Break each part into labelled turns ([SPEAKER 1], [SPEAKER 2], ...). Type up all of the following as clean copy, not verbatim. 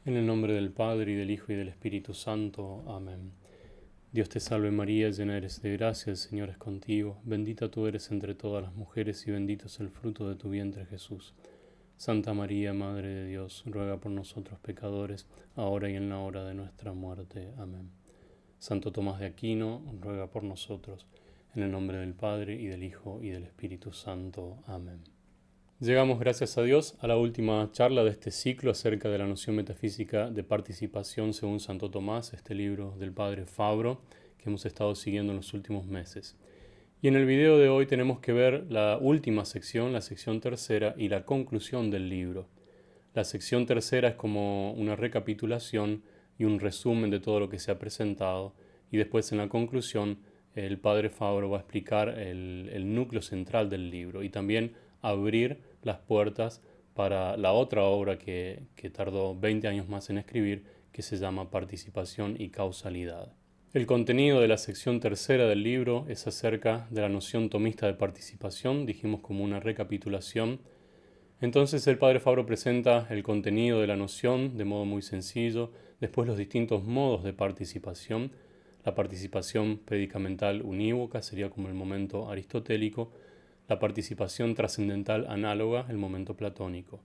[SPEAKER 1] En el nombre del Padre, y del Hijo, y del Espíritu Santo. Amén. Dios te salve María, llena eres de gracia, el Señor es contigo. Bendita tú eres entre todas las mujeres, y bendito es el fruto de tu vientre Jesús. Santa María, Madre de Dios, ruega por nosotros pecadores, ahora y en la hora de nuestra muerte. Amén. Santo Tomás de Aquino, ruega por nosotros. En el nombre del Padre, y del Hijo, y del Espíritu Santo. Amén. Llegamos, gracias a Dios, a la última charla de este ciclo acerca de la noción metafísica de participación según Santo Tomás, este libro del Padre Fabro que hemos estado siguiendo en los últimos meses. Y en el video de hoy tenemos que ver la última sección, la sección tercera, y la conclusión del libro. La sección tercera es como una recapitulación y un resumen de todo lo que se ha presentado, y después en la conclusión el Padre Fabro va a explicar el núcleo central del libro y también abrir las puertas para la otra obra que tardó 20 años más en escribir, que se llama Participación y Causalidad. El contenido de la sección tercera del libro es acerca de la noción tomista de participación, dijimos como una recapitulación. Entonces el Padre Fabro presenta el contenido de la noción de modo muy sencillo, después los distintos modos de participación. La participación predicamental unívoca sería como el momento aristotélico, la participación trascendental análoga, el momento platónico.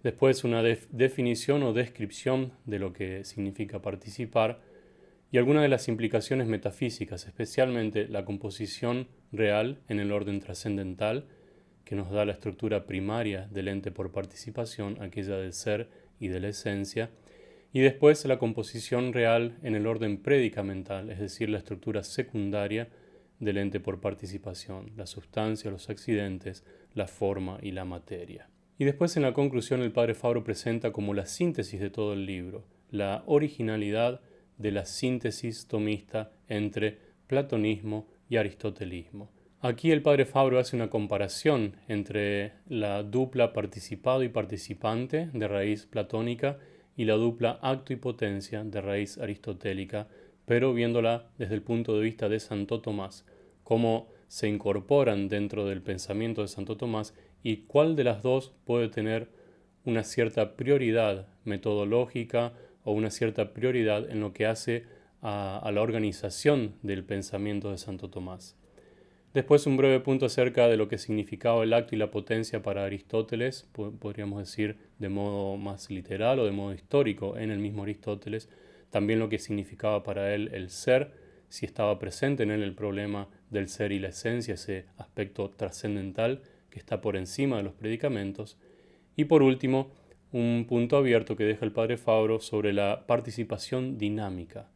[SPEAKER 1] Después una definición o descripción de lo que significa participar y algunas de las implicaciones metafísicas, especialmente la composición real en el orden trascendental, que nos da la estructura primaria del ente por participación, aquella del ser y de la esencia, y después la composición real en el orden predicamental, es decir, la estructura secundaria del ente por participación, la sustancia, los accidentes, la forma y la materia. Y después en la conclusión el Padre Fabro presenta como la síntesis de todo el libro, la originalidad de la síntesis tomista entre platonismo y aristotelismo. Aquí el Padre Fabro hace una comparación entre la dupla participado y participante de raíz platónica y la dupla acto y potencia de raíz aristotélica, pero viéndola desde el punto de vista de Santo Tomás, cómo se incorporan dentro del pensamiento de Santo Tomás y cuál de las dos puede tener una cierta prioridad metodológica o una cierta prioridad en lo que hace a la organización del pensamiento de Santo Tomás. Después un breve punto acerca de lo que significaba el acto y la potencia para Aristóteles, podríamos decir de modo más literal o de modo histórico en el mismo Aristóteles, también lo que significaba para él el ser, si estaba presente en él el problema del ser y la esencia, ese aspecto trascendental que está por encima de los predicamentos, y por último, un punto abierto que deja el Padre Fabro sobre la participación dinámica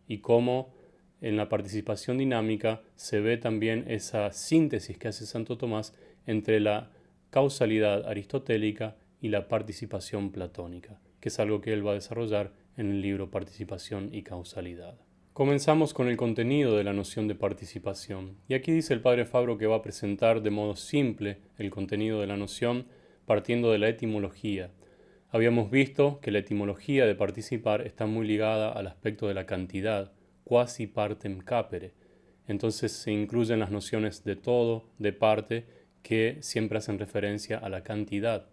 [SPEAKER 1] y cómo en la participación dinámica se ve también esa síntesis que hace Santo Tomás entre la causalidad aristotélica y la participación platónica, que es algo que él va a desarrollar en el libro Participación y Causalidad. Comenzamos con el contenido de la noción de participación, y aquí dice el Padre Fabro que va a presentar de modo simple el contenido de la noción partiendo de la etimología. Habíamos visto que la etimología de participar está muy ligada al aspecto de la cantidad, quasi partem capere. Entonces se incluyen las nociones de todo, de parte, que siempre hacen referencia a la cantidad.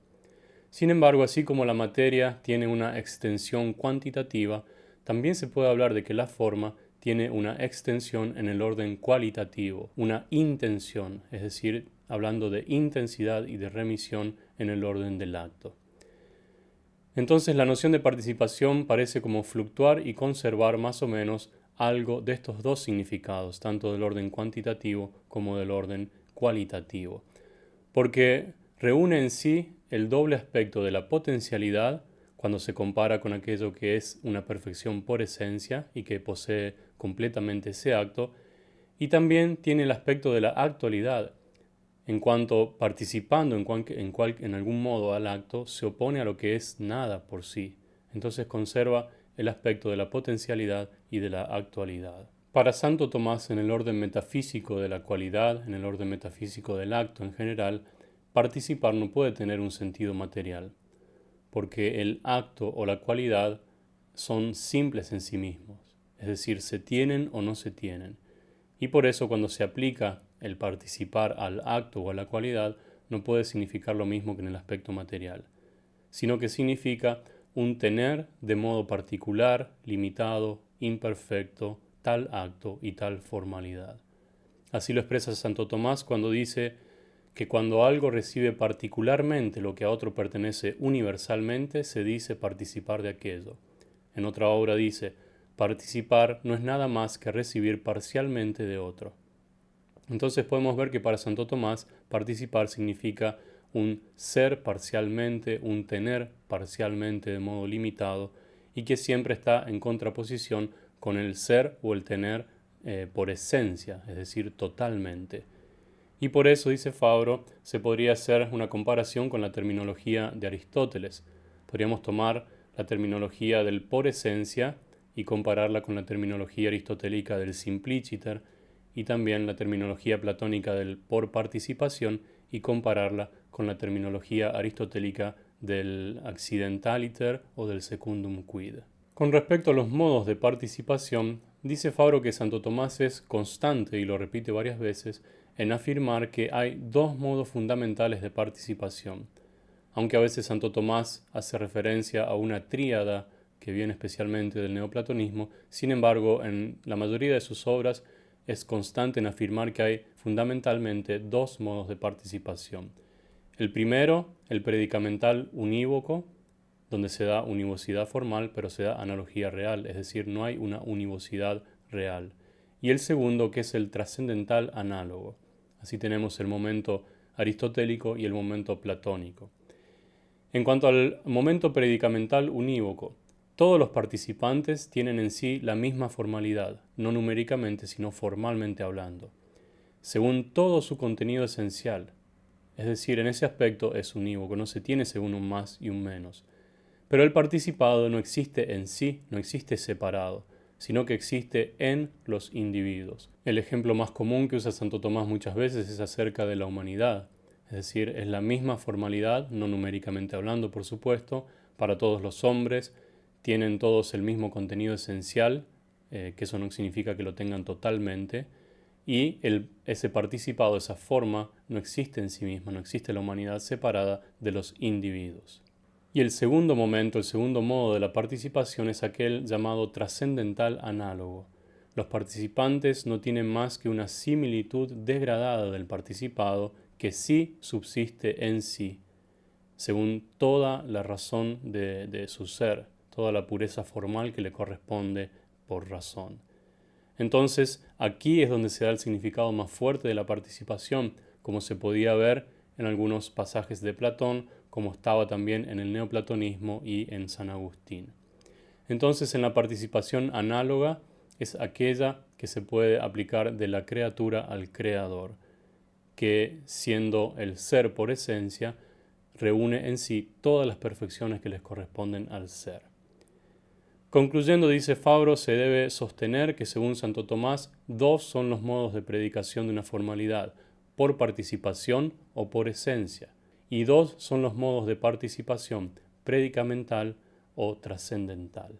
[SPEAKER 1] Sin embargo, así como la materia tiene una extensión cuantitativa, también se puede hablar de que la forma tiene una extensión en el orden cualitativo, una intención, es decir, hablando de intensidad y de remisión en el orden del acto. Entonces la noción de participación parece como fluctuar y conservar más o menos algo de estos dos significados, tanto del orden cuantitativo como del orden cualitativo, porque reúne en sí el doble aspecto de la potencialidad cuando se compara con aquello que es una perfección por esencia y que posee completamente ese acto, y también tiene el aspecto de la actualidad, en cuanto participando en algún modo al acto se opone a lo que es nada por sí, entonces conserva el aspecto de la potencialidad y de la actualidad. Para Santo Tomás, en el orden metafísico de la cualidad, en el orden metafísico del acto en general, participar no puede tener un sentido material, porque el acto o la cualidad son simples en sí mismos, es decir, se tienen o no se tienen. Y por eso cuando se aplica el participar al acto o a la cualidad, no puede significar lo mismo que en el aspecto material, sino que significa un tener de modo particular, limitado, imperfecto, tal acto y tal formalidad. Así lo expresa Santo Tomás cuando dice que cuando algo recibe particularmente lo que a otro pertenece universalmente, se dice participar de aquello. En otra obra dice, participar no es nada más que recibir parcialmente de otro. Entonces podemos ver que para Santo Tomás participar significa un ser parcialmente, un tener parcialmente de modo limitado y que siempre está en contraposición con el ser o el tener por esencia, es decir, totalmente. Y por eso, dice Fabro, se podría hacer una comparación con la terminología de Aristóteles. Podríamos tomar la terminología del por esencia y compararla con la terminología aristotélica del simpliciter y también la terminología platónica del por participación y compararla con la terminología aristotélica del accidentaliter o del secundum quid. Con respecto a los modos de participación, dice Fabro que Santo Tomás es constante, y lo repite varias veces, en afirmar que hay dos modos fundamentales de participación. Aunque a veces Santo Tomás hace referencia a una tríada que viene especialmente del neoplatonismo, sin embargo, en la mayoría de sus obras es constante en afirmar que hay fundamentalmente dos modos de participación. El primero, el predicamental unívoco, donde se da univocidad formal, pero se da analogía real, es decir, no hay una univocidad real. Y el segundo, que es el trascendental análogo. Así tenemos el momento aristotélico y el momento platónico. En cuanto al momento predicamental unívoco, todos los participantes tienen en sí la misma formalidad, no numéricamente, sino formalmente hablando, según todo su contenido esencial. Es decir, en ese aspecto es unívoco, no se tiene según un más y un menos. Pero el participado no existe en sí, no existe separado, sino que existe en los individuos. El ejemplo más común que usa Santo Tomás muchas veces es acerca de la humanidad. Es decir, es la misma formalidad, no numéricamente hablando, por supuesto, para todos los hombres, tienen todos el mismo contenido esencial, que eso no significa que lo tengan totalmente, y ese participado, esa forma, no existe en sí misma, no existe la humanidad separada de los individuos. Y el segundo momento, el segundo modo de la participación es aquel llamado trascendental análogo. Los participantes no tienen más que una similitud degradada del participado que sí subsiste en sí, según toda la razón de su ser, toda la pureza formal que le corresponde por razón. Entonces, aquí es donde se da el significado más fuerte de la participación, como se podía ver en algunos pasajes de Platón, como estaba también en el neoplatonismo y en San Agustín. Entonces, en la participación análoga es aquella que se puede aplicar de la criatura al creador, que, siendo el ser por esencia, reúne en sí todas las perfecciones que les corresponden al ser. Concluyendo, dice Fabro, se debe sostener que según Santo Tomás, dos son los modos de predicación de una formalidad, por participación o por esencia, y dos son los modos de participación, predicamental o trascendental.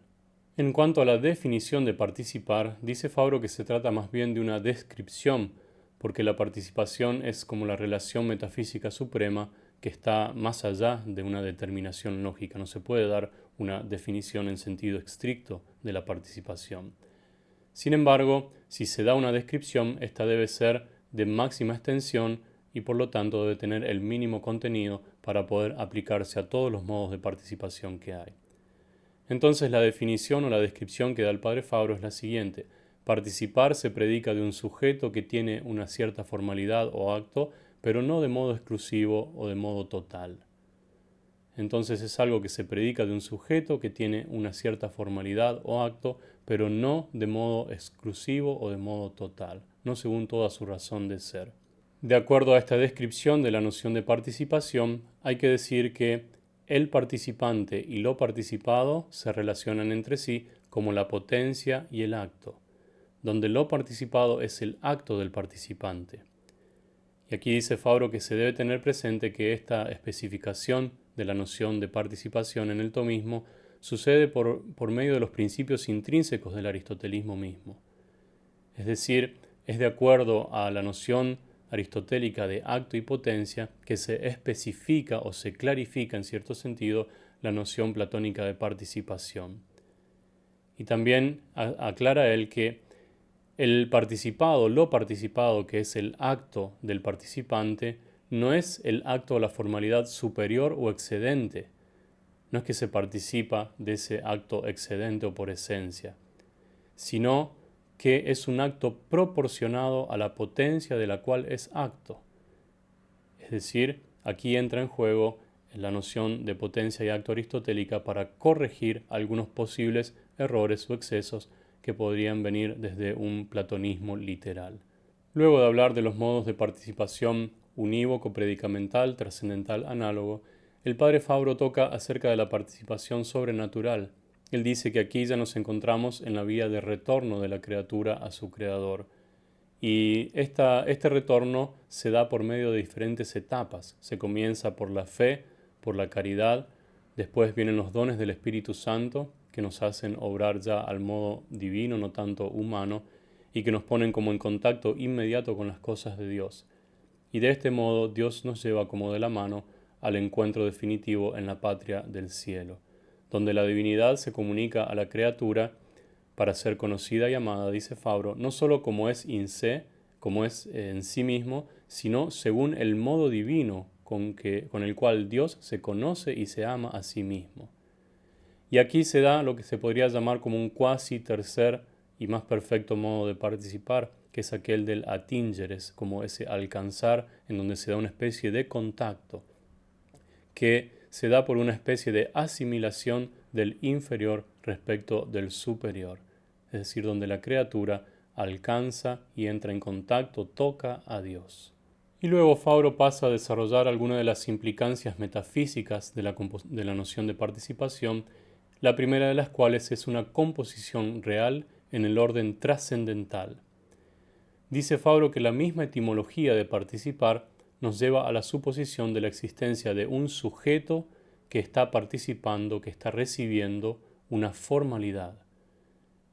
[SPEAKER 1] En cuanto a la definición de participar, dice Fabro que se trata más bien de una descripción, porque la participación es como la relación metafísica suprema que está más allá de una determinación lógica. No se puede dar una definición en sentido estricto de la participación. Sin embargo, si se da una descripción, esta debe ser de máxima extensión y por lo tanto debe tener el mínimo contenido para poder aplicarse a todos los modos de participación que hay. Entonces la definición o la descripción que da el padre Fabro es la siguiente. Participar se predica de un sujeto que tiene una cierta formalidad o acto, pero no de modo exclusivo o de modo total. Entonces es algo que se predica de un sujeto que tiene una cierta formalidad o acto, pero no de modo exclusivo o de modo total, no según toda su razón de ser. De acuerdo a esta descripción de la noción de participación, hay que decir que el participante y lo participado se relacionan entre sí como la potencia y el acto, donde lo participado es el acto del participante. Y aquí dice Fabro que se debe tener presente que esta especificación de la noción de participación en el tomismo sucede por medio de los principios intrínsecos del aristotelismo mismo. Es decir, es de acuerdo a la noción aristotélica de acto y potencia que se especifica o se clarifica en cierto sentido la noción platónica de participación. Y también aclara él que el participado, lo participado, que es el acto del participante, no es el acto o la formalidad superior o excedente. No es que se participa de ese acto excedente o por esencia, sino que es un acto proporcionado a la potencia de la cual es acto. Es decir, aquí entra en juego la noción de potencia y acto aristotélica para corregir algunos posibles errores o excesos que podrían venir desde un platonismo literal. Luego de hablar de los modos de participación unívoco, predicamental, trascendental, análogo, el padre Fabro toca acerca de la participación sobrenatural. Él dice que aquí ya nos encontramos en la vía de retorno de la criatura a su creador. Y este retorno se da por medio de diferentes etapas. Se comienza por la fe, por la caridad, después vienen los dones del Espíritu Santo, que nos hacen obrar ya al modo divino, no tanto humano, y que nos ponen como en contacto inmediato con las cosas de Dios. Y de este modo Dios nos lleva como de la mano al encuentro definitivo en la patria del cielo, donde la divinidad se comunica a la criatura para ser conocida y amada, dice Fabro, no sólo como es in se, como es en sí mismo, sino según el modo divino con el cual Dios se conoce y se ama a sí mismo. Y aquí se da lo que se podría llamar como un cuasi tercer y más perfecto modo de participar, que es aquel del atingeres, como ese alcanzar, en donde se da una especie de contacto, que se da por una especie de asimilación del inferior respecto del superior, es decir, donde la criatura alcanza y entra en contacto, toca a Dios. Y luego Fabro pasa a desarrollar algunas de las implicancias metafísicas de la noción de participación, la primera de las cuales es una composición real en el orden trascendental. Dice Fabro que la misma etimología de participar nos lleva a la suposición de la existencia de un sujeto que está participando, que está recibiendo una formalidad.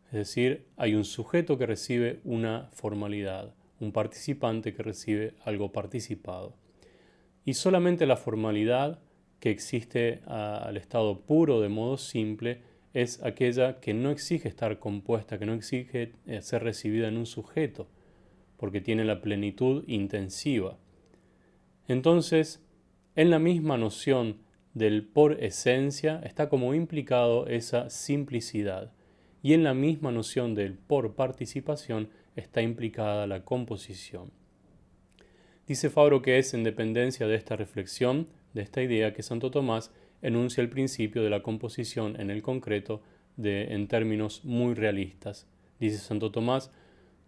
[SPEAKER 1] Es decir, hay un sujeto que recibe una formalidad, un participante que recibe algo participado. Y solamente la formalidad que existe al estado puro de modo simple es aquella que no exige estar compuesta, que no exige ser recibida en un sujeto, porque tiene la plenitud intensiva. Entonces, en la misma noción del por esencia está como implicado esa simplicidad, y en la misma noción del por participación está implicada la composición. Dice Fabro que es en dependencia de esta reflexión, de esta idea, que Santo Tomás enuncia el principio de la composición en el concreto en términos muy realistas. Dice Santo Tomás,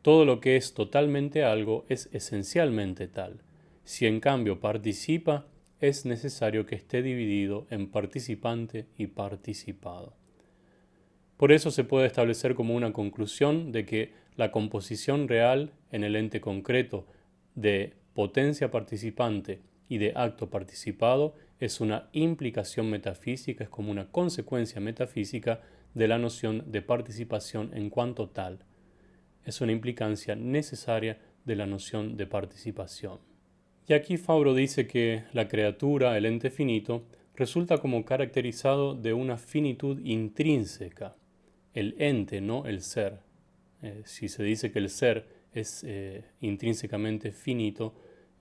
[SPEAKER 1] todo lo que es totalmente algo es esencialmente tal. Si en cambio participa, es necesario que esté dividido en participante y participado. Por eso se puede establecer como una conclusión de que la composición real en el ente concreto de potencia participante y de acto participado es una implicación metafísica, es como una consecuencia metafísica de la noción de participación en cuanto tal. Es una implicancia necesaria de la noción de participación. Y aquí Fabro dice que la criatura, el ente finito, resulta como caracterizado de una finitud intrínseca. El ente, no el ser. Si se dice que el ser es intrínsecamente finito,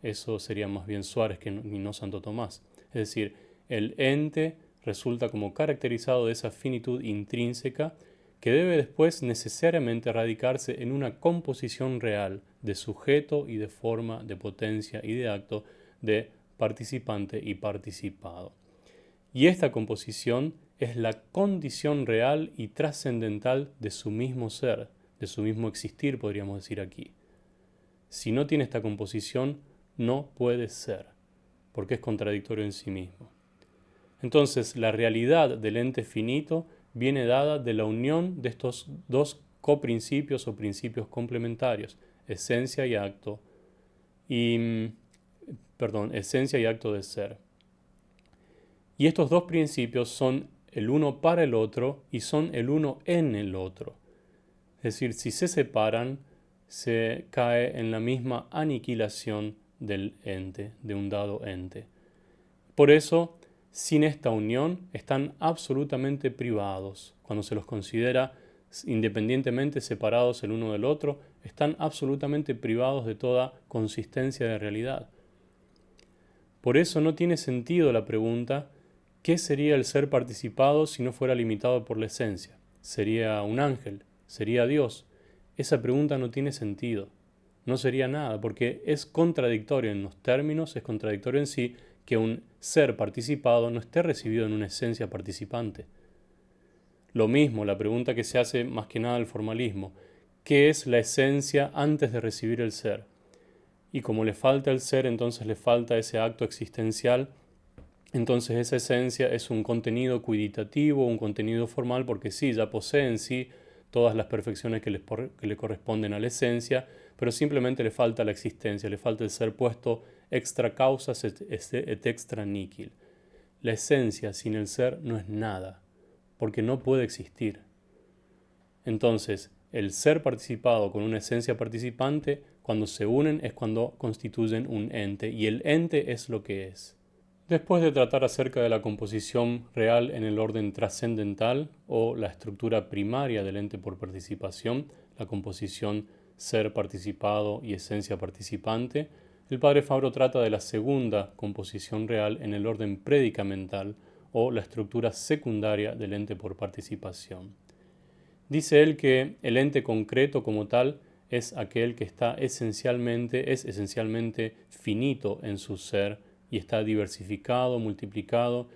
[SPEAKER 1] eso sería más bien Suárez que no Santo Tomás. Es decir, el ente resulta como caracterizado de esa finitud intrínseca que debe después necesariamente radicarse en una composición real de sujeto y de forma, de potencia y de acto, de participante y participado. Y esta composición es la condición real y trascendental de su mismo ser, de su mismo existir, podríamos decir aquí. Si no tiene esta composición, no puede ser, porque es contradictorio en sí mismo. Entonces, la realidad del ente finito viene dada de la unión de estos dos coprincipios o principios complementarios, esencia y acto, esencia y acto de ser. Y estos dos principios son el uno para el otro y son el uno en el otro. Es decir, si se separan, se cae en la misma aniquilación del ente, de un dado ente. Por eso, sin esta unión están absolutamente privados. Cuando se los considera independientemente separados el uno del otro, están absolutamente privados de toda consistencia de realidad. Por eso no tiene sentido la pregunta, ¿qué sería el ser participado si no fuera limitado por la esencia? ¿Sería un ángel? ¿Sería Dios? Esa pregunta no tiene sentido. No sería nada, porque es contradictorio en los términos, es contradictorio en sí que un ser participado no esté recibido en una esencia participante. Lo mismo, la pregunta que se hace más que nada al formalismo, ¿qué es la esencia antes de recibir el ser? Y como le falta el ser, entonces le falta ese acto existencial, entonces esa esencia es un contenido cuiditativo, un contenido formal, porque sí, ya posee en sí todas las perfecciones que le corresponden a la esencia, pero simplemente le falta la existencia, le falta el ser puesto extra causas et extra nihil. La esencia sin el ser no es nada, porque no puede existir. Entonces, el ser participado con una esencia participante, cuando se unen es cuando constituyen un ente, y el ente es lo que es. Después de tratar acerca de la composición real en el orden trascendental o la estructura primaria del ente por participación, la composición ser participado y esencia participante, el padre Fabro trata de la segunda composición real en el orden predicamental o la estructura secundaria del ente por participación. Dice él que el ente concreto como tal es aquel que es esencialmente finito en su ser y está diversificado, multiplicado,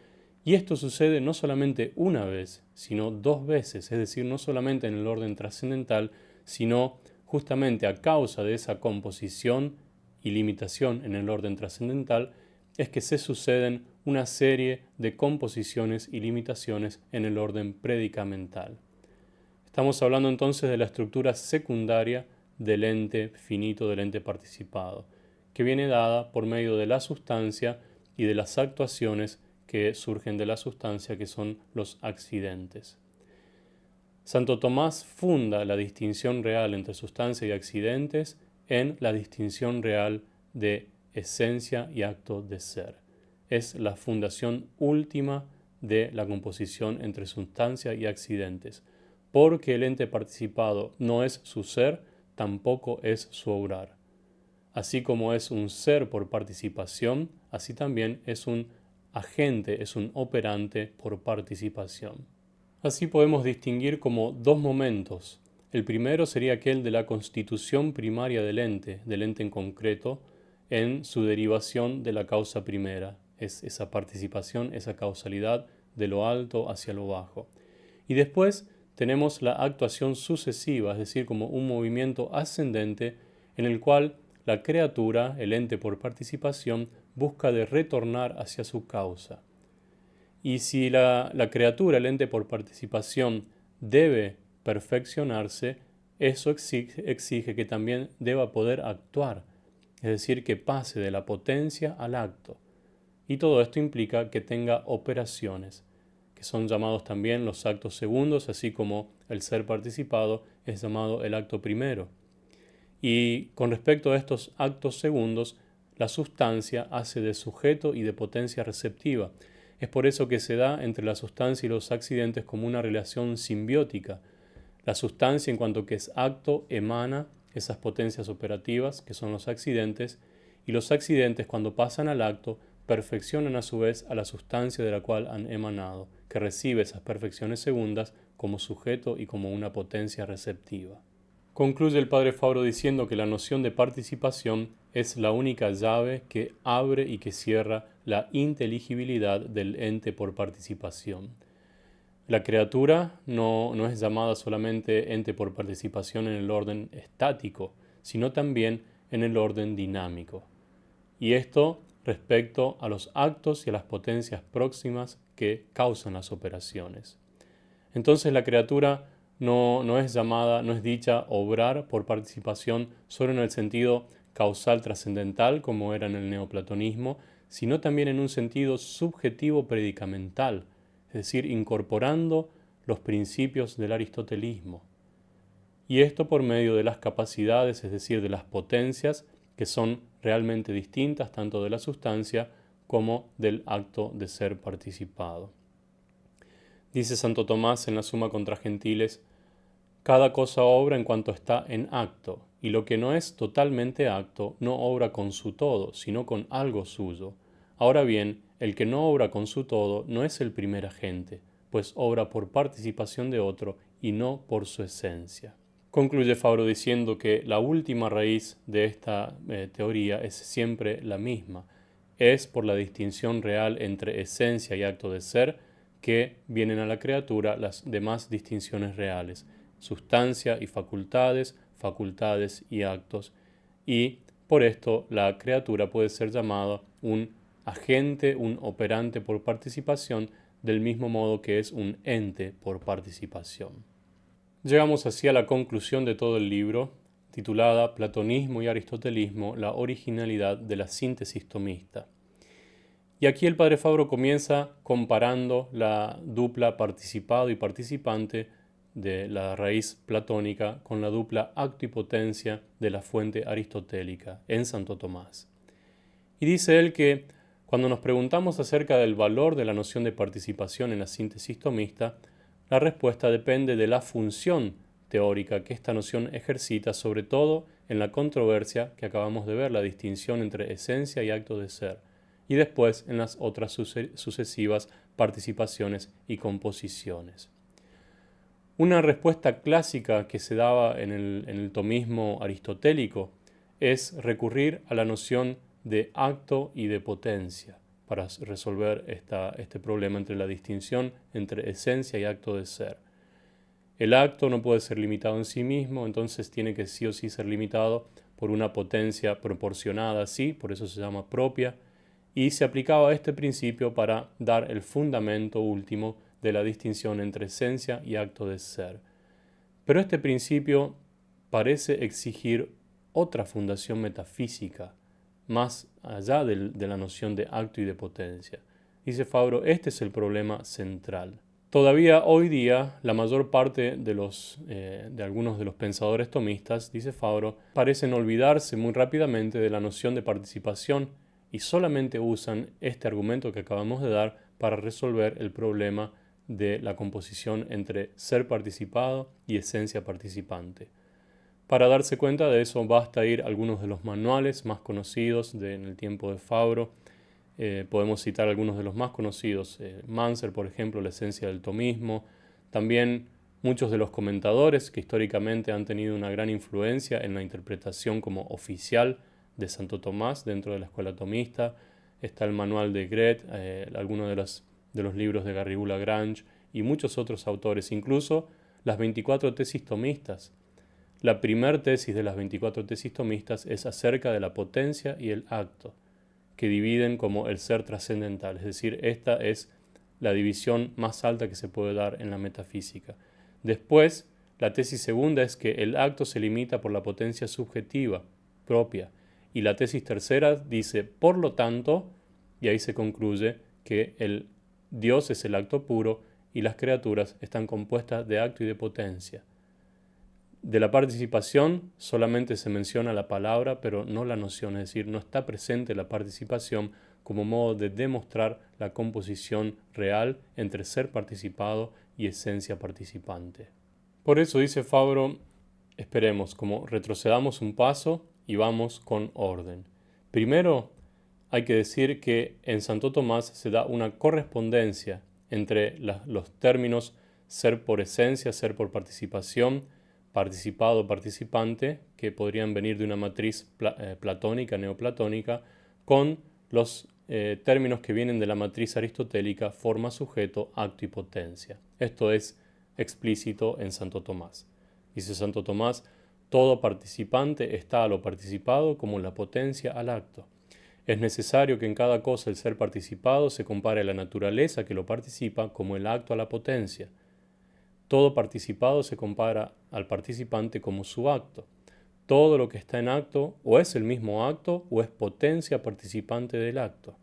[SPEAKER 1] y esto sucede no solamente una vez, sino dos veces, es decir, no solamente en el orden trascendental, sino justamente a causa de esa composición y limitación en el orden trascendental, es que se suceden una serie de composiciones y limitaciones en el orden predicamental. Estamos hablando entonces de la estructura secundaria del ente finito, del ente participado, que viene dada por medio de la sustancia y de las actuaciones que surgen de la sustancia, que son los accidentes. Santo Tomás funda la distinción real entre sustancia y accidentes en la distinción real de esencia y acto de ser. Es la fundación última de la composición entre sustancia y accidentes, porque el ente participado no es su ser, tampoco es su obrar. Así como es un ser por participación, así también es un agente, es un operante por participación. Así podemos distinguir como dos momentos. El primero sería aquel de la constitución primaria del ente en concreto, en su derivación de la causa primera. Es esa participación, esa causalidad de lo alto hacia lo bajo. Y después tenemos la actuación sucesiva, es decir, como un movimiento ascendente en el cual la criatura, el ente por participación, busca de retornar hacia su causa. Y si la criatura, el ente por participación, debe perfeccionarse, eso exige que también deba poder actuar, es decir, que pase de la potencia al acto. Y todo esto implica que tenga operaciones, que son llamados también los actos segundos, así como el ser participado es llamado el acto primero. Y con respecto a estos actos segundos, la sustancia hace de sujeto y de potencia receptiva. Es por eso que se da entre la sustancia y los accidentes como una relación simbiótica. La sustancia, en cuanto que es acto, emana esas potencias operativas, que son los accidentes, y los accidentes, cuando pasan al acto, perfeccionan a su vez a la sustancia de la cual han emanado, que recibe esas perfecciones segundas como sujeto y como una potencia receptiva. Concluye el padre Fabro diciendo que la noción de participación es la única llave que abre y que cierra la inteligibilidad del ente por participación. La criatura no es llamada solamente ente por participación en el orden estático, sino también en el orden dinámico. Y esto respecto a los actos y a las potencias próximas que causan las operaciones. Entonces la criatura no es llamada, no es dicha obrar por participación solo en el sentido causal trascendental, como era en el neoplatonismo, sino también en un sentido subjetivo predicamental, es decir, incorporando los principios del aristotelismo. Y esto por medio de las capacidades, es decir, de las potencias, que son realmente distintas tanto de la sustancia como del acto de ser participado. Dice Santo Tomás en la Suma contra Gentiles: cada cosa obra en cuanto está en acto, y lo que no es totalmente acto no obra con su todo, sino con algo suyo. Ahora bien, el que no obra con su todo no es el primer agente, pues obra por participación de otro y no por su esencia. Concluye Fabro diciendo que la última raíz de esta teoría es siempre la misma. Es por la distinción real entre esencia y acto de ser que vienen a la criatura las demás distinciones reales: sustancia y facultades, facultades y actos, y por esto la criatura puede ser llamada un agente, un operante por participación, del mismo modo que es un ente por participación. Llegamos así a la conclusión de todo el libro, titulada Platonismo y Aristotelismo, la originalidad de la síntesis tomista. Y aquí el padre Fabro comienza comparando la dupla participado y participante de la raíz platónica con la dupla acto y potencia de la fuente aristotélica en Santo Tomás. Y dice él que cuando nos preguntamos acerca del valor de la noción de participación en la síntesis tomista, la respuesta depende de la función teórica que esta noción ejercita, sobre todo en la controversia que acabamos de ver, la distinción entre esencia y acto de ser, y después en las otras sucesivas participaciones y composiciones. Una respuesta clásica que se daba en el tomismo aristotélico es recurrir a la noción de acto y de potencia para resolver este problema entre la distinción entre esencia y acto de ser. El acto no puede ser limitado en sí mismo, entonces tiene que sí o sí ser limitado por una potencia proporcionada a sí, por eso se llama propia, y se aplicaba este principio para dar el fundamento último de la distinción entre esencia y acto de ser. Pero este principio parece exigir otra fundación metafísica, más allá de la noción de acto y de potencia. Dice Fabro, este es el problema central. Todavía hoy día, la mayor parte de algunos de los pensadores tomistas, dice Fabro, parecen olvidarse muy rápidamente de la noción de participación y solamente usan este argumento que acabamos de dar para resolver el problema de la composición entre ser participado y esencia participante. Para darse cuenta de eso basta ir a algunos de los manuales más conocidos en el tiempo de Fabro. Podemos citar algunos de los más conocidos, Manser, por ejemplo, La esencia del tomismo. También muchos de los comentadores que históricamente han tenido una gran influencia en la interpretación como oficial de Santo Tomás dentro de la escuela tomista. Está el manual de Gret, algunos de los libros de Garrigou-Lagrange y muchos otros autores, incluso las 24 tesis tomistas. La primera tesis de las 24 tesis tomistas es acerca de la potencia y el acto, que dividen como el ser trascendental, es decir, esta es la división más alta que se puede dar en la metafísica. Después, la tesis segunda es que el acto se limita por la potencia subjetiva propia, y la tesis tercera dice, por lo tanto, y ahí se concluye que el Dios es el acto puro y las criaturas están compuestas de acto y de potencia. De la participación solamente se menciona la palabra, pero no la noción, es decir, no está presente la participación como modo de demostrar la composición real entre ser participado y esencia participante. Por eso dice Fabro, esperemos, como retrocedamos un paso y vamos con orden. Primero, hay que decir que en Santo Tomás se da una correspondencia entre los términos ser por esencia, ser por participación, participado, participante, que podrían venir de una matriz platónica, neoplatónica, con los términos que vienen de la matriz aristotélica, forma, sujeto, acto y potencia. Esto es explícito en Santo Tomás. Dice Santo Tomás, todo participante está a lo participado como la potencia al acto. Es necesario que en cada cosa el ser participado se compare a la naturaleza que lo participa como el acto a la potencia. Todo participado se compara al participante como su acto. Todo lo que está en acto o es el mismo acto o es potencia participante del acto.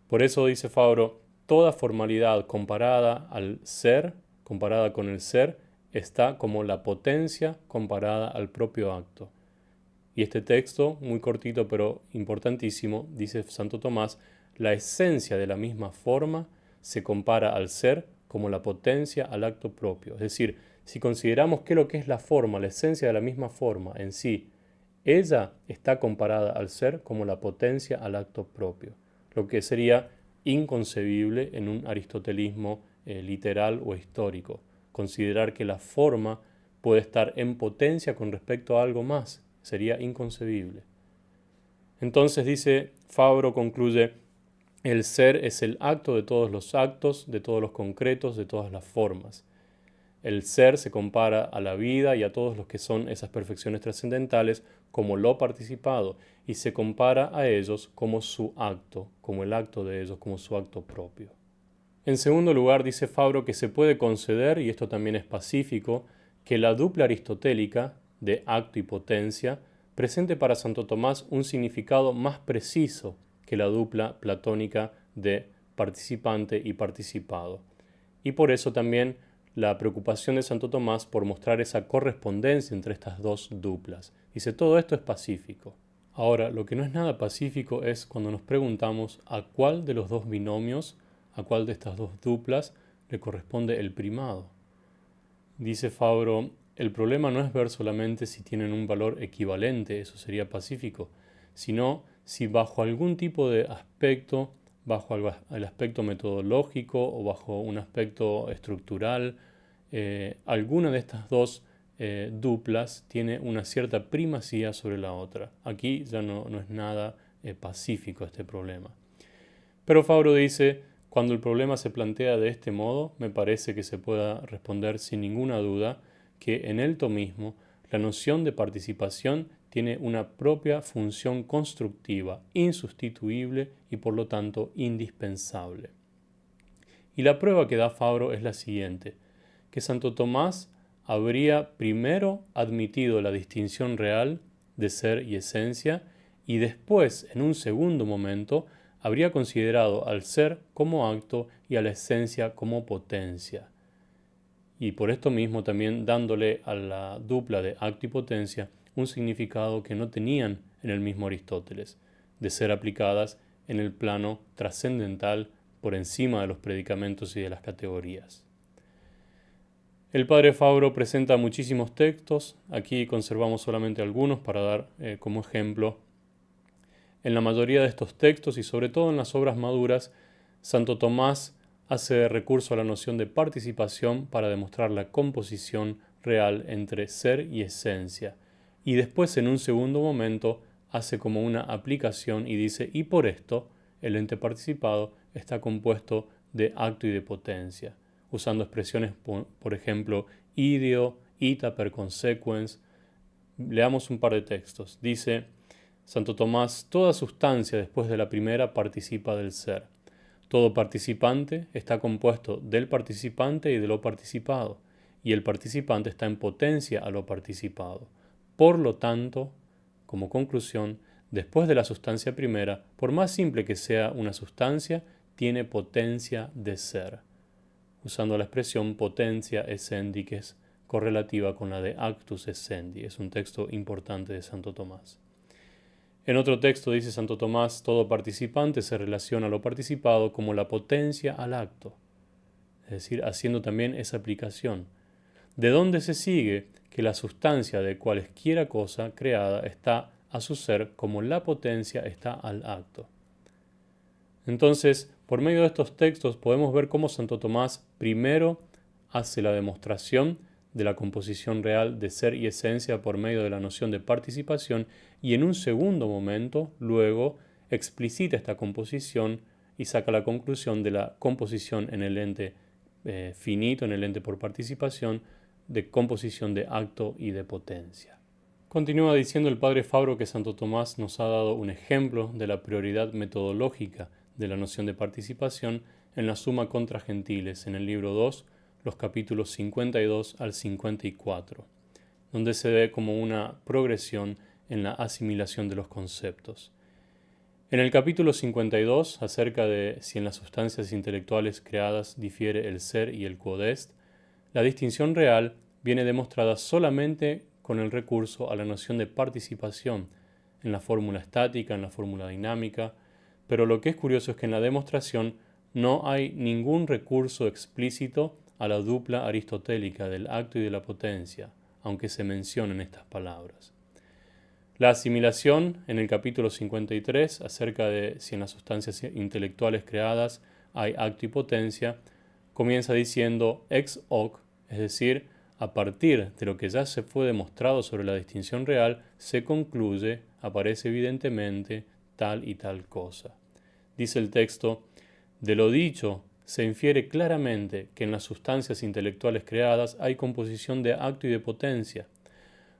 [SPEAKER 1] Por eso dice Fabro, toda formalidad comparada al ser, comparada con el ser, está como la potencia comparada al propio acto. Y este texto, muy cortito pero importantísimo, dice Santo Tomás, la esencia de la misma forma se compara al ser como la potencia al acto propio. Es decir, si consideramos que lo que es la forma, la esencia de la misma forma en sí, ella está comparada al ser como la potencia al acto propio, lo que sería inconcebible en un aristotelismo literal o histórico. Considerar que la forma puede estar en potencia con respecto a algo más sería inconcebible. Entonces dice Fabro, concluye, el ser es el acto de todos los actos, de todos los concretos, de todas las formas. El ser se compara a la vida y a todos los que son esas perfecciones trascendentales como lo participado, y se compara a ellos como su acto, como el acto de ellos, como su acto propio. En segundo lugar, dice Fabro que se puede conceder, y esto también es pacífico, que la dupla aristotélica de acto y potencia presente para Santo Tomás un significado más preciso que la dupla platónica de participante y participado. Y por eso también la preocupación de Santo Tomás por mostrar esa correspondencia entre estas dos duplas. Dice, todo esto es pacífico. Ahora, lo que no es nada pacífico es cuando nos preguntamos a cuál de los dos binomios, a cuál de estas dos duplas le corresponde el primado. Dice Fabro, el problema no es ver solamente si tienen un valor equivalente, eso sería pacífico, sino si bajo algún tipo de aspecto, bajo el aspecto metodológico o bajo un aspecto estructural, alguna de estas dos duplas tiene una cierta primacía sobre la otra. Aquí ya no es nada pacífico este problema. Pero Fabro dice, cuando el problema se plantea de este modo, me parece que se pueda responder sin ninguna duda que en el tomismo la noción de participación tiene una propia función constructiva, insustituible y por lo tanto indispensable. Y la prueba que da Fabro es la siguiente, que Santo Tomás habría primero admitido la distinción real de ser y esencia y después, en un segundo momento, habría considerado al ser como acto y a la esencia como potencia. Y por esto mismo también dándole a la dupla de acto y potencia un significado que no tenían en el mismo Aristóteles, de ser aplicadas en el plano trascendental por encima de los predicamentos y de las categorías. El padre Fabro presenta muchísimos textos, aquí conservamos solamente algunos para dar como ejemplo. En la mayoría de estos textos y sobre todo en las obras maduras, Santo Tomás hace recurso a la noción de participación para demostrar la composición real entre ser y esencia, y después en un segundo momento hace como una aplicación y dice, y por esto el ente participado está compuesto de acto y de potencia, usando expresiones, por ejemplo, ideo, ita per consequens. Leamos un par de textos. Dice Santo Tomás, toda sustancia después de la primera participa del ser. Todo participante está compuesto del participante y de lo participado, y el participante está en potencia a lo participado. Por lo tanto, como conclusión, después de la sustancia primera, por más simple que sea una sustancia, tiene potencia de ser, usando la expresión potentia essendi, que es correlativa con la de actus essendi. Es un texto importante de Santo Tomás. En otro texto dice Santo Tomás, todo participante se relaciona a lo participado como la potencia al acto, es decir, haciendo también esa aplicación. ¿De dónde se sigue que la sustancia de cualesquiera cosa creada está a su ser como la potencia está al acto? Entonces, por medio de estos textos podemos ver cómo Santo Tomás primero hace la demostración de la composición real de ser y esencia por medio de la noción de participación y en un segundo momento, luego, explicita esta composición y saca la conclusión de la composición en el ente finito, en el ente por participación, de composición de acto y de potencia. Continúa diciendo el padre Fabro que Santo Tomás nos ha dado un ejemplo de la prioridad metodológica de la noción de participación en la Summa contra Gentiles, en el libro 2, los capítulos 52 al 54, donde se ve como una progresión en la asimilación de los conceptos. En el capítulo 52, acerca de si en las sustancias intelectuales creadas difiere el ser y el quod est, la distinción real viene demostrada solamente con el recurso a la noción de participación en la fórmula estática, en la fórmula dinámica, pero lo que es curioso es que en la demostración no hay ningún recurso explícito a la dupla aristotélica del acto y de la potencia, aunque se mencionen estas palabras. La asimilación en el capítulo 53, acerca de si en las sustancias intelectuales creadas hay acto y potencia, comienza diciendo ex hoc, es decir, a partir de lo que ya se fue demostrado sobre la distinción real, se concluye, aparece evidentemente, tal y tal cosa. Dice el texto, de lo dicho, se infiere claramente que en las sustancias intelectuales creadas hay composición de acto y de potencia.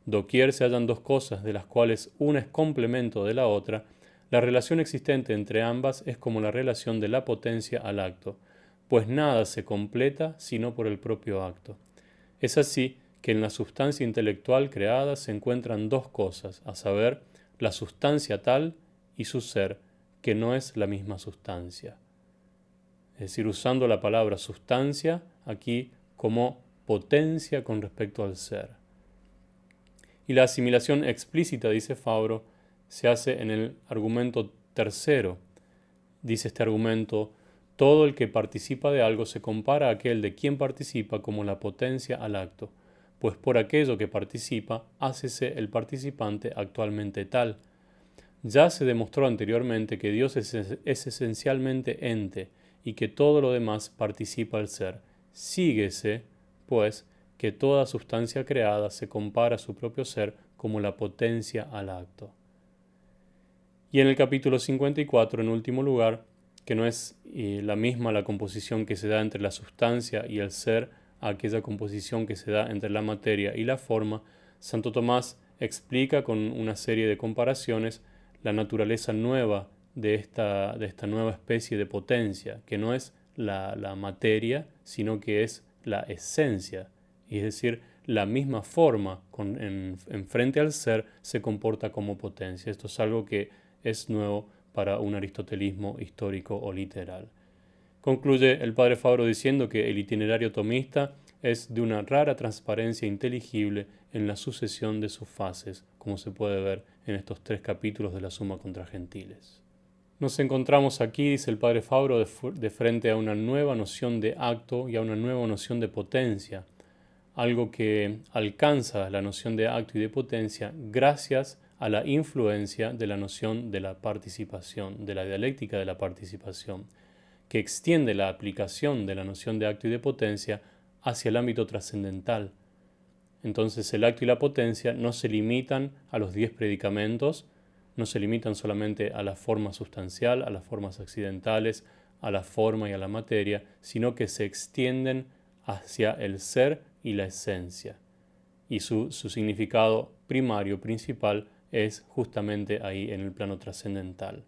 [SPEAKER 1] Doquier se hallan dos cosas, de las cuales una es complemento de la otra, la relación existente entre ambas es como la relación de la potencia al acto, pues nada se completa sino por el propio acto. Es así que en la sustancia intelectual creada se encuentran dos cosas, a saber, la sustancia tal y su ser, que no es la misma sustancia. Es decir, usando la palabra sustancia aquí como potencia con respecto al ser. Y la asimilación explícita, dice Fabro, se hace en el argumento tercero. Dice este argumento, todo el que participa de algo se compara a aquel de quien participa como la potencia al acto, pues por aquello que participa, hácese el participante actualmente tal. Ya se demostró anteriormente que Dios es esencialmente ente y que todo lo demás participa al ser. Síguese, pues, que toda sustancia creada se compara a su propio ser como la potencia al acto. Y en el capítulo 54, en último lugar, que no es la misma la composición que se da entre la sustancia y el ser a aquella composición que se da entre la materia y la forma, Santo Tomás explica con una serie de comparaciones la naturaleza nueva de esta nueva especie de potencia, que no es la materia, sino que es la esencia, es decir, la misma forma en frente al ser se comporta como potencia. Esto es algo que es nuevo para un aristotelismo histórico o literal. Concluye el padre Fabro diciendo que el itinerario tomista es de una rara transparencia inteligible en la sucesión de sus fases, como se puede ver en estos 3 capítulos de la Summa contra Gentiles. Nos encontramos aquí, dice el padre Fabro, de frente a una nueva noción de acto y a una nueva noción de potencia, algo que alcanza la noción de acto y de potencia gracias a la influencia de la noción de la participación, de la dialéctica de la participación, que extiende la aplicación de la noción de acto y de potencia hacia el ámbito trascendental. Entonces el acto y la potencia no se limitan a los 10 predicamentos, no se limitan solamente a la forma sustancial, a las formas accidentales, a la forma y a la materia, sino que se extienden hacia el ser y la esencia. Y su significado primario, principal, es justamente ahí en el plano trascendental.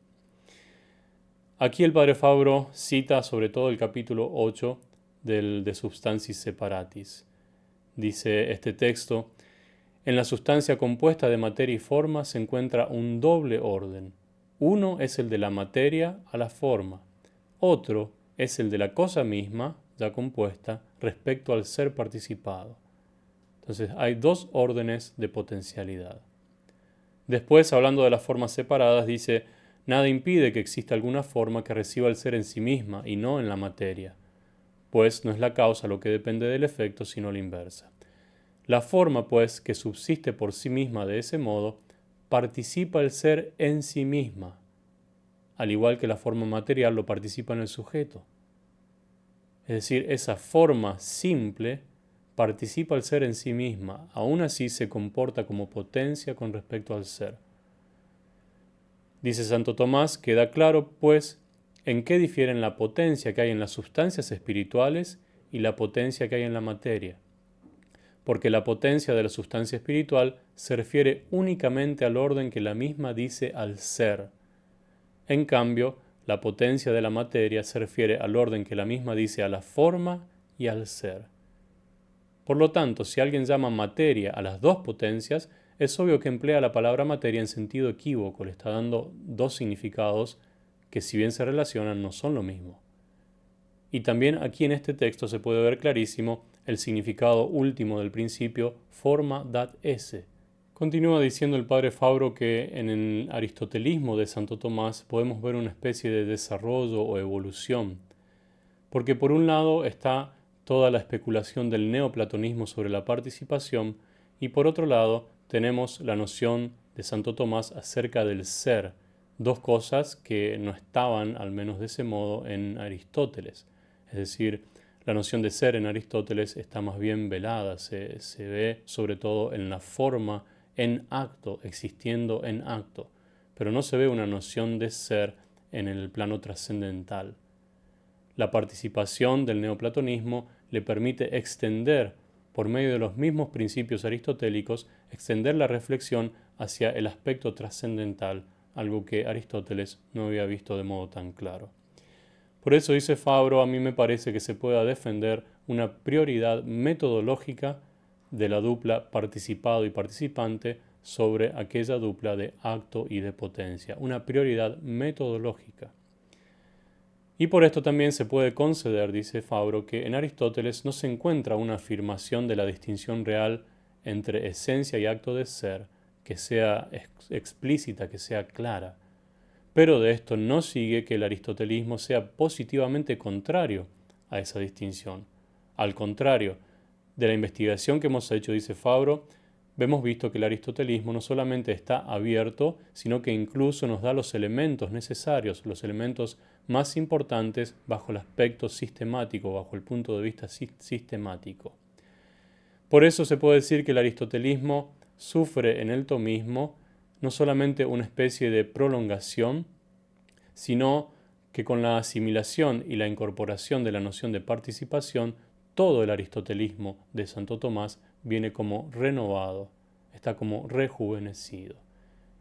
[SPEAKER 1] Aquí el padre Fabro cita sobre todo el capítulo 8 de Substantis Separatis. Dice este texto, en la sustancia compuesta de materia y forma se encuentra un doble orden. Uno es el de la materia a la forma, otro es el de la cosa misma, ya compuesta, respecto al ser participado. Entonces hay dos órdenes de potencialidad. Después, hablando de las formas separadas, dice, nada impide que exista alguna forma que reciba el ser en sí misma y no en la materia, pues no es la causa lo que depende del efecto, sino la inversa. La forma, pues, que subsiste por sí misma de ese modo, participa el ser en sí misma, al igual que la forma material lo participa en el sujeto. Es decir, esa forma simple participa el ser en sí misma, aún así se comporta como potencia con respecto al ser. Dice Santo Tomás, queda claro, pues, en qué difieren la potencia que hay en las sustancias espirituales y la potencia que hay en la materia. Porque la potencia de la sustancia espiritual se refiere únicamente al orden que la misma dice al ser. En cambio, la potencia de la materia se refiere al orden que la misma dice a la forma y al ser. Por lo tanto, si alguien llama materia a las dos potencias, es obvio que emplea la palabra materia en sentido equívoco, le está dando dos significados que si bien se relacionan no son lo mismo. Y también aquí en este texto se puede ver clarísimo el significado último del principio forma dat esse, Continúa diciendo el padre Fabro que en el aristotelismo de Santo Tomás podemos ver una especie de desarrollo o evolución, porque por un lado está toda la especulación del neoplatonismo sobre la participación y por otro lado tenemos la noción de Santo Tomás acerca del ser, dos cosas que no estaban, al menos de ese modo, en Aristóteles. Es decir, la noción de ser en Aristóteles está más bien velada, se ve sobre todo en la forma, en acto, existiendo en acto, pero no se ve una noción de ser en el plano trascendental. La participación del neoplatonismo le permite extender, por medio de los mismos principios aristotélicos, extender la reflexión hacia el aspecto trascendental, algo que Aristóteles no había visto de modo tan claro. Por eso, dice Fabro, a mí me parece que se pueda defender una prioridad metodológica de la dupla participado y participante sobre aquella dupla de acto y de potencia, una prioridad metodológica. Y por esto también se puede conceder, dice Fabro, que en Aristóteles no se encuentra una afirmación de la distinción real entre esencia y acto de ser, que sea explícita, que sea clara. Pero de esto no sigue que el aristotelismo sea positivamente contrario a esa distinción. Al contrario, de la investigación que hemos hecho, dice Fabro, hemos visto que el aristotelismo no solamente está abierto, sino que incluso nos da los elementos necesarios, los elementos más importantes bajo el aspecto sistemático, bajo el punto de vista sistemático. Por eso se puede decir que el aristotelismo sufre en el tomismo no solamente una especie de prolongación, sino que con la asimilación y la incorporación de la noción de participación, todo el aristotelismo de Santo Tomás viene como renovado, está como rejuvenecido.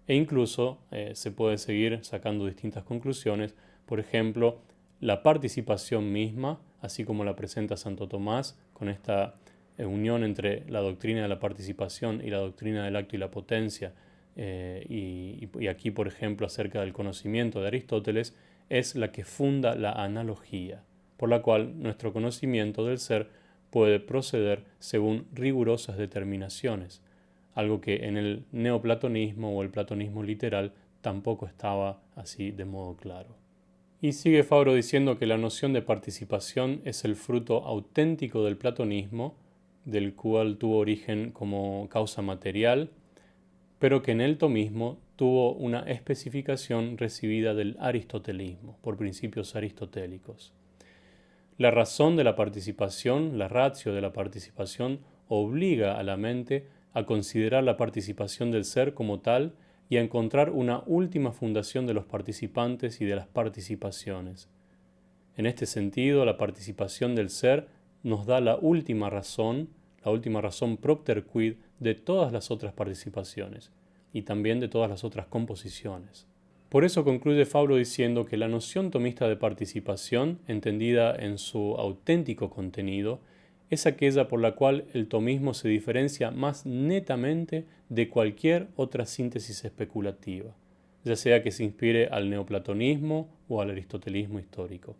[SPEAKER 1] E incluso se puede seguir sacando distintas conclusiones. Por ejemplo, la participación misma, así como la presenta Santo Tomás, con esta unión entre la doctrina de la participación y la doctrina del acto y la potencia, y aquí, por ejemplo, acerca del conocimiento de Aristóteles, es la que funda la analogía, por la cual nuestro conocimiento del ser puede proceder según rigurosas determinaciones, algo que en el neoplatonismo o el platonismo literal tampoco estaba así de modo claro. Y sigue Fabro diciendo que la noción de participación es el fruto auténtico del platonismo, del cual tuvo origen como causa material, pero que en el tomismo tuvo una especificación recibida del aristotelismo, por principios aristotélicos. La razón de la participación, la ratio de la participación, obliga a la mente a considerar la participación del ser como tal y a encontrar una última fundación de los participantes y de las participaciones. En este sentido, la participación del ser nos da la última razón propter quid de todas las otras participaciones y también de todas las otras composiciones. Por eso concluye Fabro diciendo que la noción tomista de participación, entendida en su auténtico contenido, es aquella por la cual el tomismo se diferencia más netamente de cualquier otra síntesis especulativa, ya sea que se inspire al neoplatonismo o al aristotelismo histórico.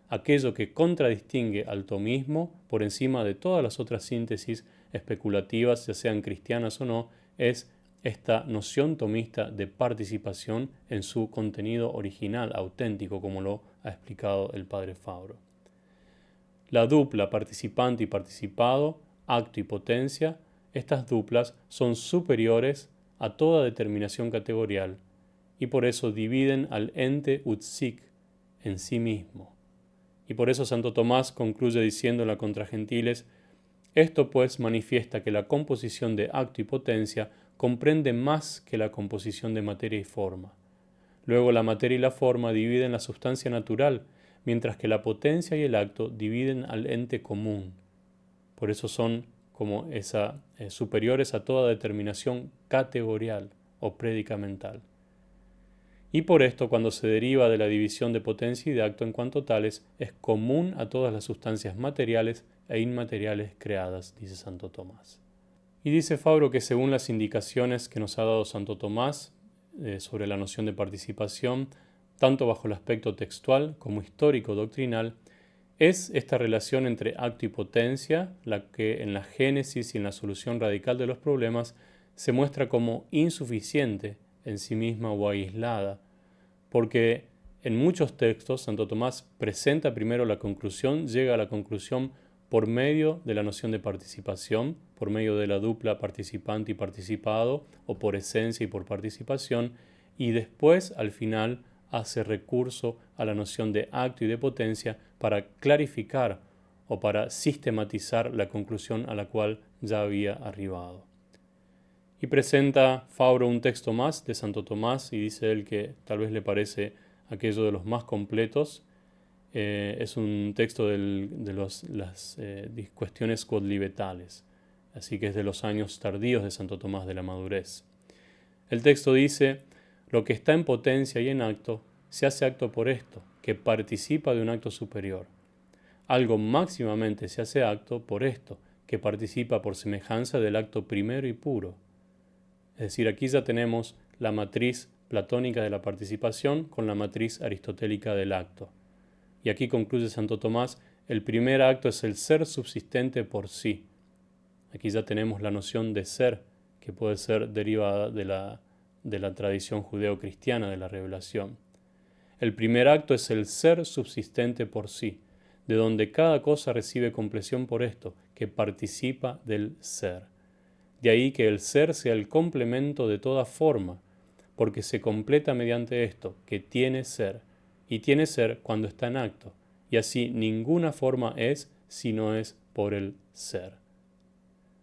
[SPEAKER 1] Aquello que contradistingue al tomismo por encima de todas las otras síntesis especulativas, ya sean cristianas o no, es esta noción tomista de participación en su contenido original, auténtico, como lo ha explicado el padre Fabro. La dupla participante y participado, acto y potencia, estas duplas son superiores a toda determinación categorial y por eso dividen al ente ut sic en sí mismo. Y por eso Santo Tomás concluye diciendo en la Contra Gentiles: esto pues manifiesta que la composición de acto y potencia comprende más que la composición de materia y forma. Luego la materia y la forma dividen la sustancia natural, mientras que la potencia y el acto dividen al ente común. Por eso son como superiores a toda determinación categorial o predicamental. Y por esto, cuando se deriva de la división de potencia y de acto en cuanto tales, es común a todas las sustancias materiales e inmateriales creadas, dice Santo Tomás. Y dice Fabro que según las indicaciones que nos ha dado Santo Tomás sobre la noción de participación, tanto bajo el aspecto textual como histórico-doctrinal, es esta relación entre acto y potencia la que en la génesis y en la solución radical de los problemas se muestra como insuficiente en sí misma o aislada, porque en muchos textos Santo Tomás presenta primero la conclusión, llega a la conclusión por medio de la noción de participación, por medio de la dupla participante y participado, o por esencia y por participación, y después al final hace recurso a la noción de acto y de potencia para clarificar o para sistematizar la conclusión a la cual ya había arribado. Y presenta Fabro un texto más de Santo Tomás y dice él que tal vez le parece aquello de los más completos. Es un texto de las cuestiones quodlibetales, así que es de los años tardíos de Santo Tomás de la madurez. El texto dice: lo que está en potencia y en acto, se hace acto por esto, que participa de un acto superior. Algo máximamente se hace acto por esto, que participa por semejanza del acto primero y puro. Es decir, aquí ya tenemos la matriz platónica de la participación con la matriz aristotélica del acto. Y aquí concluye Santo Tomás: el primer acto es el ser subsistente por sí. Aquí ya tenemos la noción de ser, que puede ser derivada de la tradición judeo-cristiana de la revelación. El primer acto es el ser subsistente por sí, de donde cada cosa recibe compleción por esto, que participa del ser. De ahí que el ser sea el complemento de toda forma, porque se completa mediante esto, que tiene ser, y tiene ser cuando está en acto, y así ninguna forma es si no es por el ser.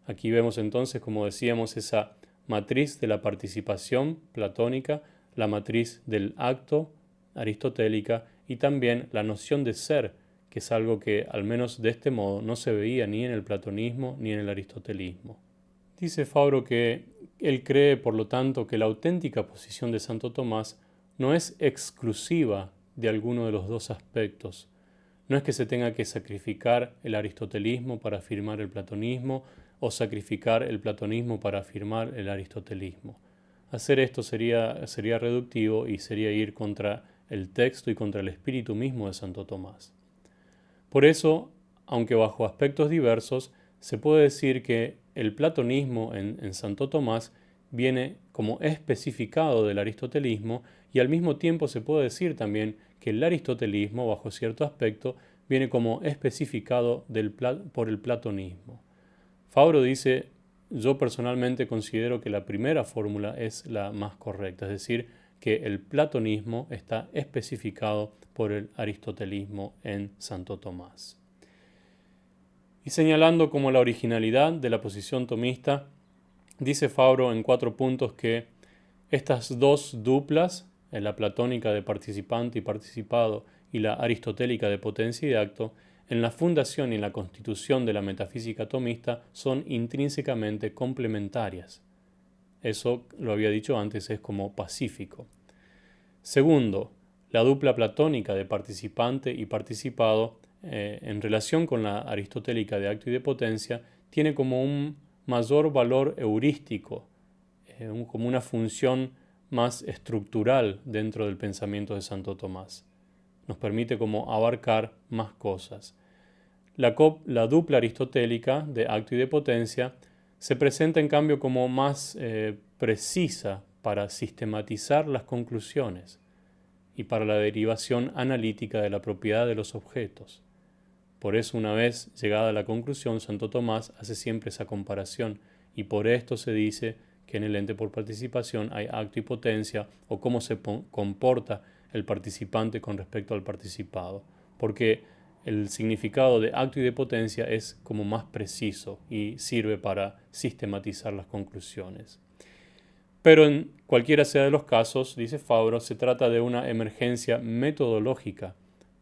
[SPEAKER 1] Aquí vemos entonces, como decíamos, esa matriz de la participación platónica, la matriz del acto aristotélica y también la noción de ser, que es algo que, al menos de este modo, no se veía ni en el platonismo ni en el aristotelismo. Dice Fabro que él cree, por lo tanto, que la auténtica posición de Santo Tomás no es exclusiva de alguno de los dos aspectos. No es que se tenga que sacrificar el aristotelismo para afirmar el platonismo o sacrificar el platonismo para afirmar el aristotelismo. Hacer esto sería reductivo y sería ir contra el texto y contra el espíritu mismo de Santo Tomás. Por eso, aunque bajo aspectos diversos, se puede decir que el platonismo en Santo Tomás viene como especificado del aristotelismo y al mismo tiempo se puede decir también que el aristotelismo, bajo cierto aspecto, viene como especificado por el platonismo. Fabro dice: yo personalmente considero que la primera fórmula es la más correcta, es decir, que el platonismo está especificado por el aristotelismo en Santo Tomás. Y señalando como la originalidad de la posición tomista, dice Fabro en 4 puntos que estas dos duplas, la platónica de participante y participado y la aristotélica de potencia y de acto, en la fundación y en la constitución de la metafísica tomista son intrínsecamente complementarias. Eso, lo había dicho antes, es como pacífico. Segundo, la dupla platónica de participante y participado, en relación con la aristotélica de acto y de potencia, tiene como un mayor valor heurístico, como una función más estructural dentro del pensamiento de Santo Tomás. Nos permite como abarcar más cosas. La dupla aristotélica de acto y de potencia se presenta en cambio como más precisa para sistematizar las conclusiones y para la derivación analítica de la propiedad de los objetos. Por eso, una vez llegada a la conclusión, Santo Tomás hace siempre esa comparación y por esto se dice que en el ente por participación hay acto y potencia, o cómo se comporta el participante con respecto al participado, porque el significado de acto y de potencia es como más preciso y sirve para sistematizar las conclusiones. Pero en cualquiera sea de los casos, dice Fabro, se trata de una emergencia metodológica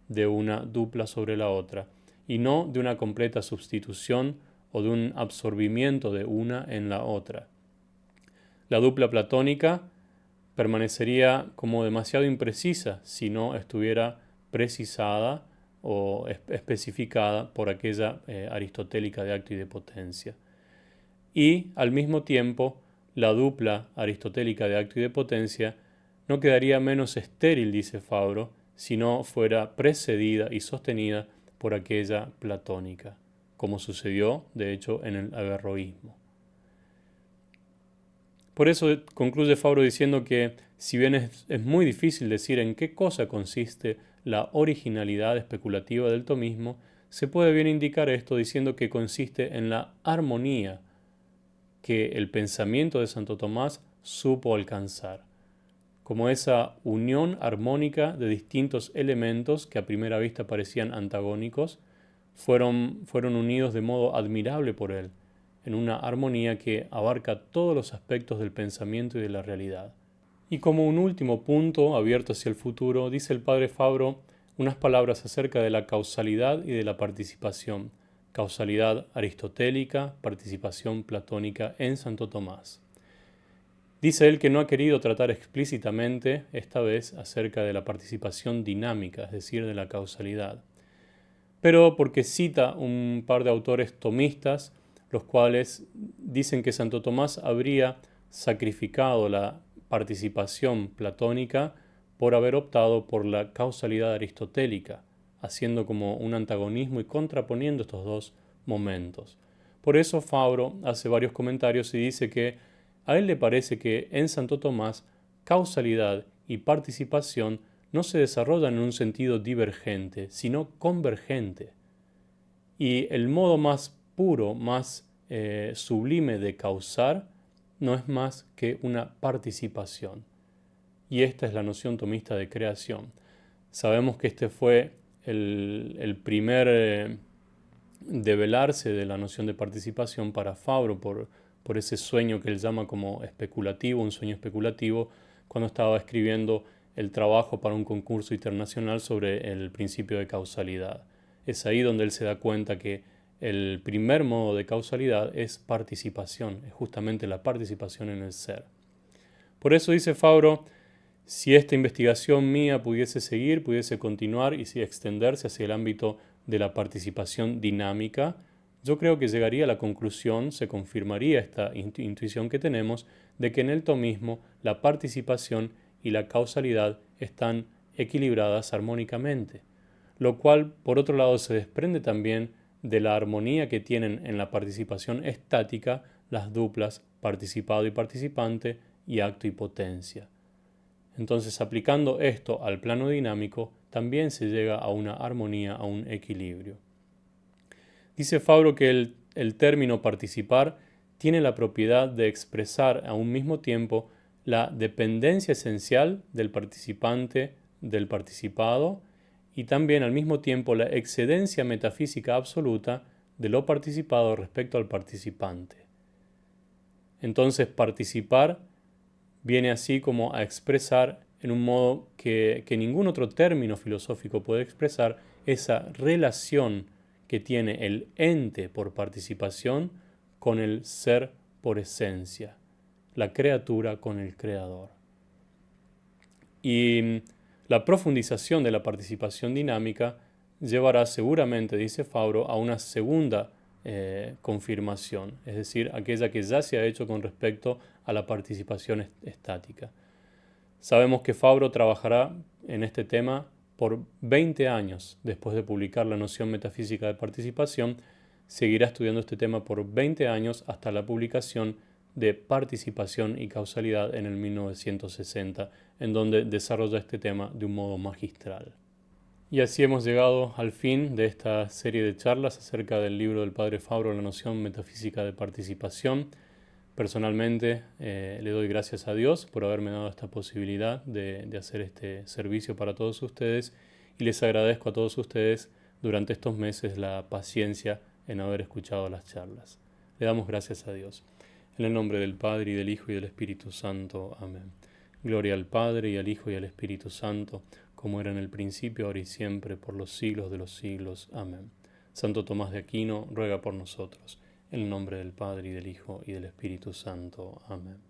[SPEAKER 1] de una dupla sobre la otra, y no de una completa sustitución o de un absorbimiento de una en la otra. La dupla platónica permanecería como demasiado imprecisa si no estuviera precisada o especificada por aquella aristotélica de acto y de potencia. Y al mismo tiempo, la dupla aristotélica de acto y de potencia no quedaría menos estéril, dice Fabro, si no fuera precedida y sostenida por aquella platónica, como sucedió, de hecho, en el averroísmo. Por eso concluye Fabro diciendo que si bien es muy difícil decir en qué cosa consiste la originalidad especulativa del tomismo, se puede bien indicar esto diciendo que consiste en la armonía que el pensamiento de Santo Tomás supo alcanzar, como esa unión armónica de distintos elementos que a primera vista parecían antagónicos, fueron unidos de modo admirable por él, en una armonía que abarca todos los aspectos del pensamiento y de la realidad. Y como un último punto abierto hacia el futuro, dice el padre Fabro unas palabras acerca de la causalidad y de la participación. Causalidad aristotélica, participación platónica en Santo Tomás. Dice él que no ha querido tratar explícitamente, esta vez, acerca de la participación dinámica, es decir, de la causalidad, pero porque cita un par de autores tomistas, los cuales dicen que Santo Tomás habría sacrificado la participación platónica por haber optado por la causalidad aristotélica, haciendo como un antagonismo y contraponiendo estos dos momentos. Por eso Fabro hace varios comentarios y dice que a él le parece que en Santo Tomás causalidad y participación no se desarrollan en un sentido divergente, sino convergente. Y el modo más puro, más sublime de causar no es más que una participación. Y esta es la noción tomista de creación. Sabemos que este fue el primer develarse de la noción de participación para Fabro por ese sueño que él llama como especulativo, un sueño especulativo, cuando estaba escribiendo el trabajo para un concurso internacional sobre el principio de causalidad. Es ahí donde él se da cuenta que el primer modo de causalidad es participación, es justamente la participación en el ser. Por eso dice Fabro, si esta investigación mía pudiese seguir, pudiese continuar y si extenderse hacia el ámbito de la participación dinámica, yo creo que llegaría a la conclusión, se confirmaría esta intuición que tenemos, de que en el tomismo la participación y la causalidad están equilibradas armónicamente, lo cual por otro lado se desprende también de la armonía que tienen en la participación estática las duplas participado y participante y acto y potencia. Entonces, aplicando esto al plano dinámico, también se llega a una armonía, a un equilibrio. Dice Fabro que el término participar tiene la propiedad de expresar a un mismo tiempo la dependencia esencial del participante del participado y también al mismo tiempo la excedencia metafísica absoluta de lo participado respecto al participante. Entonces, participar viene así como a expresar en un modo que ningún otro término filosófico puede expresar esa relación que tiene el ente por participación con el ser por esencia, la criatura con el creador. Y la profundización de la participación dinámica llevará seguramente, dice Fabro, a una segunda confirmación, es decir, aquella que ya se ha hecho con respecto a la participación estática. Sabemos que Fabro trabajará en este tema por 20 años después de publicar la noción metafísica de participación, seguirá estudiando este tema por 20 años hasta la publicación de Participación y Causalidad en el 1960, en donde desarrolla este tema de un modo magistral. Y así hemos llegado al fin de esta serie de charlas acerca del libro del padre Fabro, la noción metafísica de participación. Personalmente le doy gracias a Dios por haberme dado esta posibilidad de hacer este servicio para todos ustedes y les agradezco a todos ustedes durante estos meses la paciencia en haber escuchado las charlas. Le damos gracias a Dios. En el nombre del Padre y del Hijo y del Espíritu Santo. Amén. Gloria al Padre y al Hijo y al Espíritu Santo, como era en el principio, ahora y siempre, por los siglos de los siglos. Amén. Santo Tomás de Aquino, ruega por nosotros. En el nombre del Padre, y del Hijo, y del Espíritu Santo. Amén.